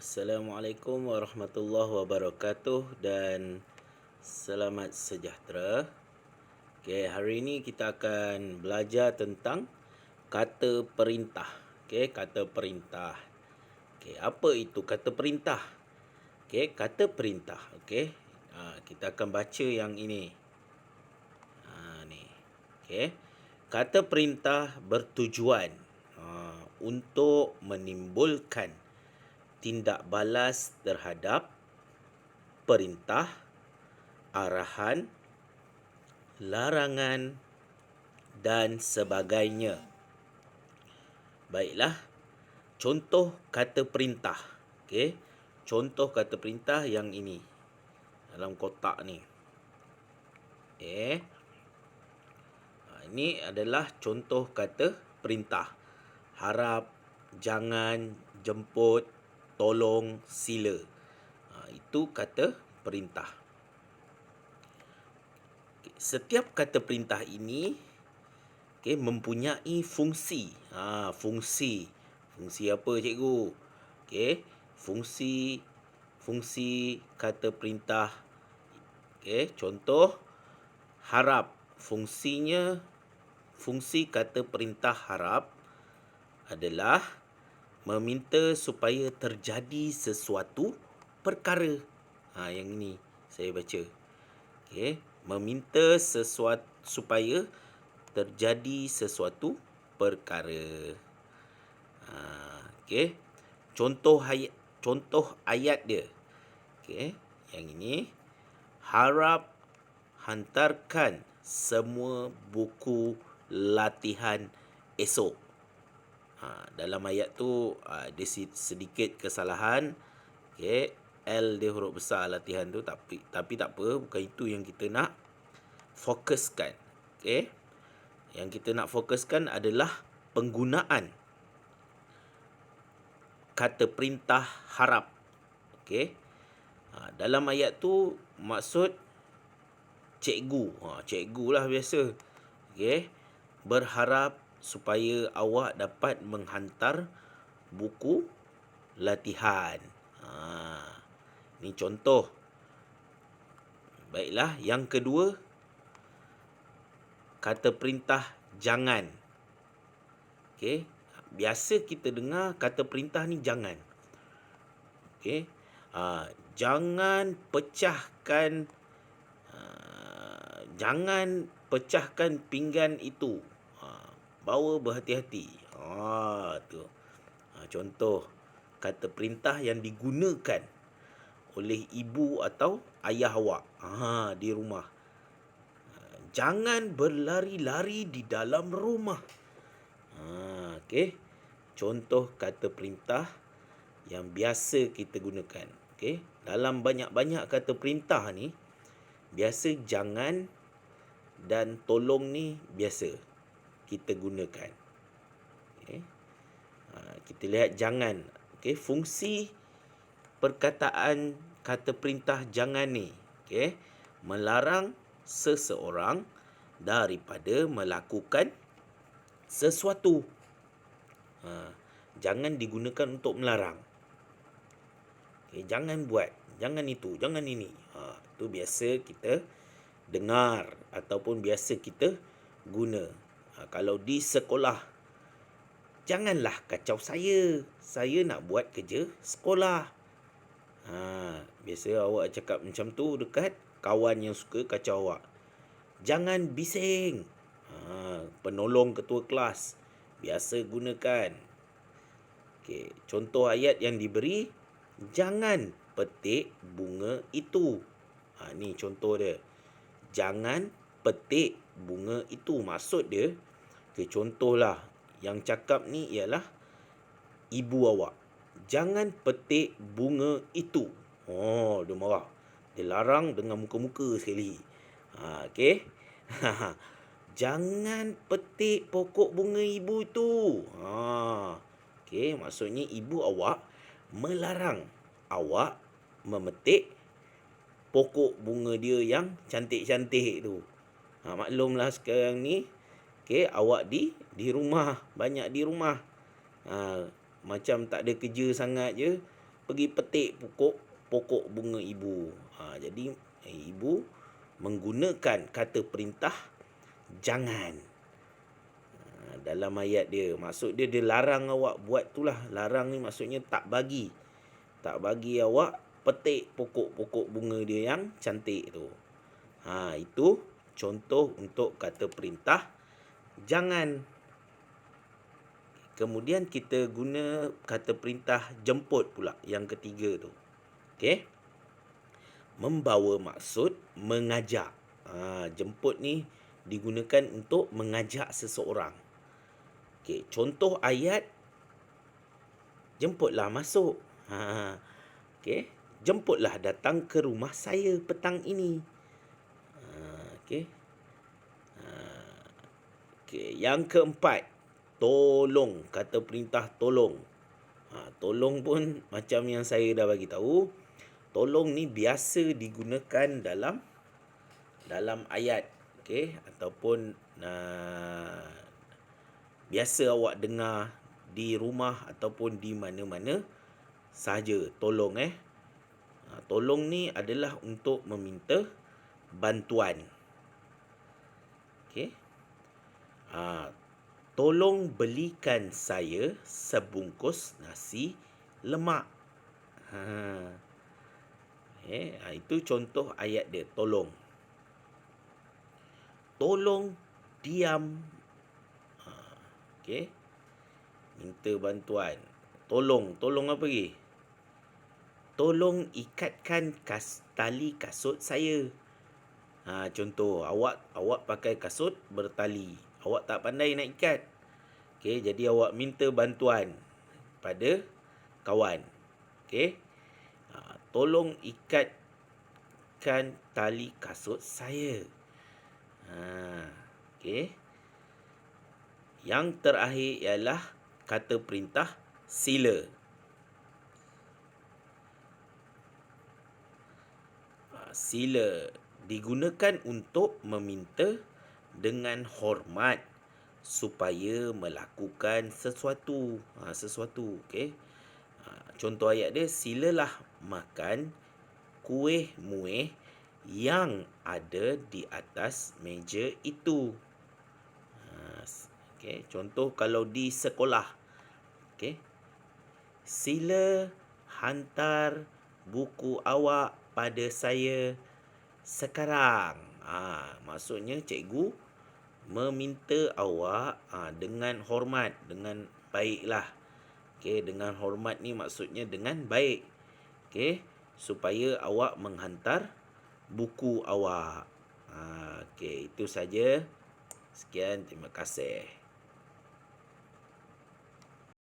Assalamualaikum warahmatullahi wabarakatuh dan selamat sejahtera. Okey, hari ini kita akan belajar tentang kata perintah. Okey, kata perintah. Okey, apa itu kata perintah? Okey, kata perintah. Okey. Kita akan baca yang ini. Ni. Okey. Kata perintah bertujuan untuk menimbulkan tindak balas terhadap perintah, arahan, larangan dan sebagainya. Baiklah, contoh kata perintah. Okey. Contoh kata perintah yang ini dalam kotak ni. Okey. Ini adalah contoh kata perintah. Harap, jangan, jemput, tolong, sila. Itu kata perintah. Setiap kata perintah ini mempunyai fungsi. Fungsi. Fungsi apa cikgu? Fungsi kata perintah. Contoh harap. Fungsi kata perintah harap adalah meminta supaya terjadi sesuatu perkara. Yang ini saya baca. Meminta sesuatu supaya terjadi sesuatu perkara. Contoh ayat dia. Yang ini harap hantarkan semua buku latihan esok. Dalam ayat tu ada sedikit kesalahan. L dia huruf besar latihan tu, tapi tak apa, bukan itu yang kita nak fokuskan. Yang kita nak fokuskan adalah penggunaan kata perintah harap. Dalam ayat tu maksud cikgu. Cikgu lah biasa. Berharap supaya awak dapat menghantar buku latihan. Ini contoh. Baiklah, yang kedua, kata perintah jangan. Biasa kita dengar kata perintah ni jangan. Jangan pecahkan pinggan itu. Bawa berhati-hati. Tu. Contoh kata perintah yang digunakan oleh ibu atau ayah awak di rumah. Jangan berlari-lari di dalam rumah. Contoh kata perintah yang biasa kita gunakan. Dalam banyak-banyak kata perintah ni, biasa jangan dan tolong ni biasa kita gunakan. Kita lihat jangan. Fungsi perkataan kata perintah jangan ni, melarang seseorang daripada melakukan sesuatu. Jangan digunakan untuk melarang. Jangan buat, jangan itu, jangan ini. Itu biasa kita dengar ataupun biasa kita guna. Kalau di sekolah, janganlah kacau saya. Saya nak buat kerja sekolah. Biasa awak cakap macam tu dekat kawan yang suka kacau awak. Jangan bising. Penolong ketua kelas biasa gunakan. Contoh ayat yang diberi, jangan petik bunga itu. Ni contoh dia. Jangan petik bunga itu. Maksud dia, contohlah yang cakap ni ialah ibu awak. Jangan petik bunga itu. Dia marah. Dia larang dengan muka-muka sekali. Jangan petik pokok bunga ibu itu. Maksudnya ibu awak melarang awak memetik pokok bunga dia yang cantik-cantik tu. Maklumlah sekarang ni, awak di rumah, banyak di rumah. Macam tak ada kerja sangat je, pergi petik pokok bunga ibu. Jadi ibu menggunakan kata perintah jangan. Dalam ayat dia, maksud dia larang awak buat itulah. Larang ni maksudnya tak bagi awak petik pokok-pokok bunga dia yang cantik tu. Itu contoh untuk kata perintah jangan. Kemudian kita guna kata perintah jemput pula, yang ketiga tu. Okey. Membawa maksud mengajak. Jemput ni digunakan untuk mengajak seseorang. Okey, contoh ayat, jemputlah masuk. Okey, jemputlah datang ke rumah saya petang ini. Okey. Okey, yang keempat, tolong, kata perintah tolong. Tolong pun macam yang saya dah bagi tahu, tolong ni biasa digunakan dalam ayat, okey, ataupun biasa awak dengar di rumah ataupun di mana-mana sahaja. Tolong tolong ni adalah untuk meminta bantuan. Okey. Tolong belikan saya sebungkus nasi lemak. Itu contoh ayat dia, tolong. Tolong diam. Okey. Minta bantuan. Tolong apa lagi? Tolong ikatkan tali kasut saya. Contoh, awak pakai kasut bertali. Awak tak pandai nak ikat. Okey, jadi awak minta bantuan pada kawan. Okey. Tolong ikatkan tali kasut saya. Okey. Yang terakhir ialah kata perintah sila. Sila digunakan untuk meminta dengan hormat supaya melakukan sesuatu. Okey. Contoh ayat dia, silalah makan kuih muih yang ada di atas meja itu. Okey, contoh kalau di sekolah. Okey. Sila hantar buku awak pada saya sekarang. Maksudnya cikgu meminta awak dengan hormat, dengan baiklah. Okey, dengan hormat ni maksudnya dengan baik. Okey, supaya awak menghantar buku awak. Okey, itu saja. Sekian, terima kasih.